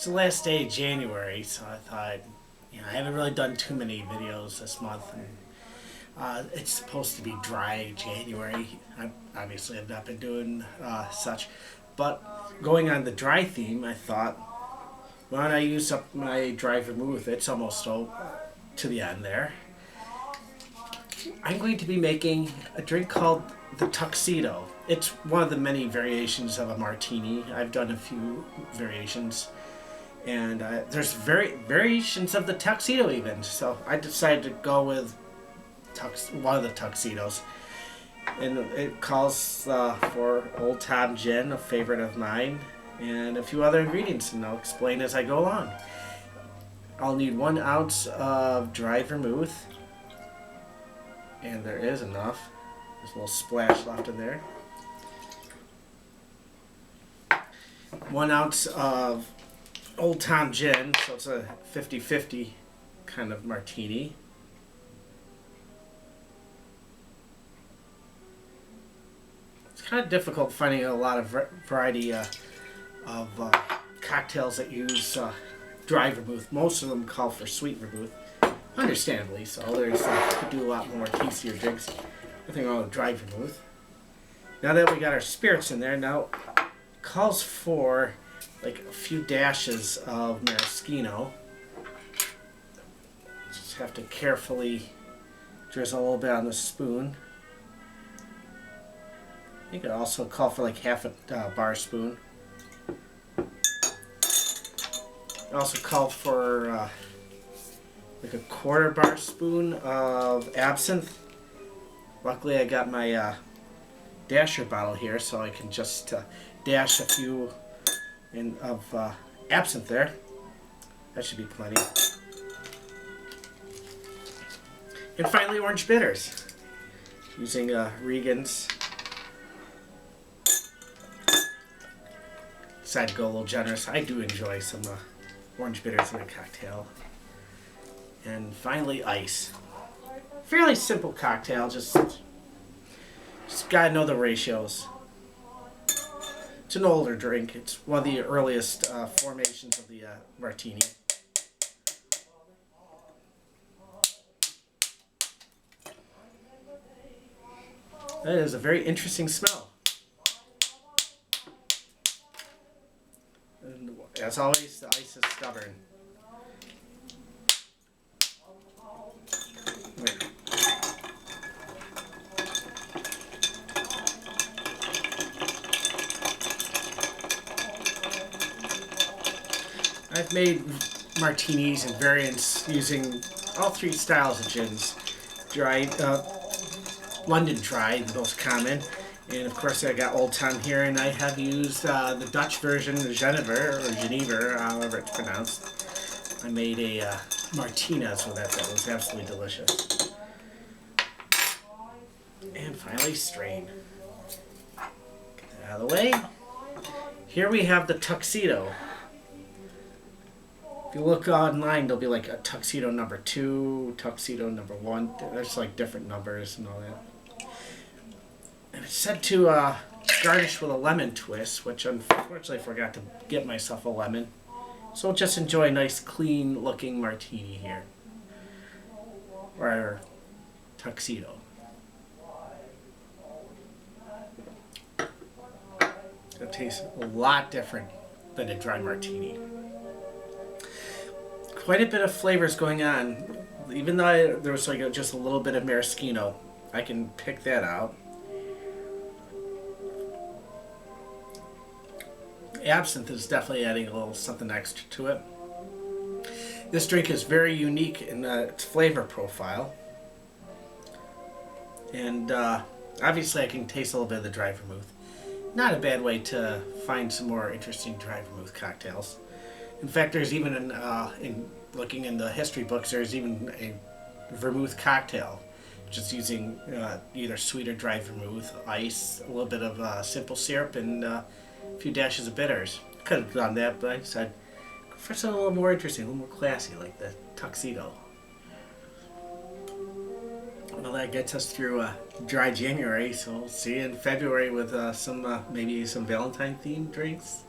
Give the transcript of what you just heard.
It's the last day of January, so I thought, I haven't really done too many videos this month. And, it's supposed to be dry January. I obviously have not been doing such. But going on the dry theme, I thought, why don't I use up my dry vermouth? It's almost to the end there. I'm going to be making a drink called the Tuxedo. It's one of the many variations of a martini. I've done a few variations. And there's variations of the Tuxedo even. So I decided to go with one of the Tuxedos. And it calls for Old Tom Gin, a favorite of mine, and a few other ingredients, and I'll explain as I go along. I'll need 1 ounce of dry vermouth, and there is enough. There's a little splash left in there. 1 ounce of Old Tom Gin, so it's a 50-50 kind of martini. It's kind of difficult finding a lot of variety of cocktails that use dry vermouth. Most of them call for sweet vermouth, understandably. So there's could do a lot more tastier drinks. Nothing wrong with dry vermouth. Now that we got our spirits in there, now it calls for like a few dashes of maraschino. Just have to carefully drizzle a little bit on the spoon. You could also call for like half a bar spoon. Also called for like a 1/4 bar spoon of absinthe. Luckily I got my dasher bottle here, so I can just dash a few of absinthe there. That should be plenty. And finally, orange bitters. Using Regan's. Decided to go a little generous. I do enjoy some orange bitters in a cocktail. And finally, ice. Fairly simple cocktail. Just gotta know the ratios. It's an older drink. It's one of the earliest formations of the martini. That is a very interesting smell. And as always, the ice is stubborn. I've made martinis and variants using all 3 styles of gins. Dry, London Dry, the most common, and of course I got Old Tom here, and I have used the Dutch version, Geneva, however it's pronounced. I made a martinez with that was absolutely delicious. And finally, strain. Get that out of the way. Here we have the Tuxedo. If you look online, there'll be like a Tuxedo number 2, Tuxedo number 1. There's like different numbers and all that. And it's said to garnish with a lemon twist, which unfortunately I forgot to get myself a lemon. So we'll just enjoy a nice clean looking martini here. Or Tuxedo. It tastes a lot different than a dry martini. Quite a bit of flavors going on. Even though there was like just a little bit of maraschino, I can pick that out. Absinthe is definitely adding a little something extra to it. This drink is very unique in its flavor profile. And obviously I can taste a little bit of the dry vermouth. Not a bad way to find some more interesting dry vermouth cocktails. In fact, there's even in looking in the history books, there's even a vermouth cocktail, just using either sweet or dry vermouth, ice, a little bit of simple syrup, and a few dashes of bitters. Could have done that, but I decided for something a little more interesting, a little more classy, like the Tuxedo. Well, that gets us through dry January, so we'll see you in February with maybe some Valentine themed drinks.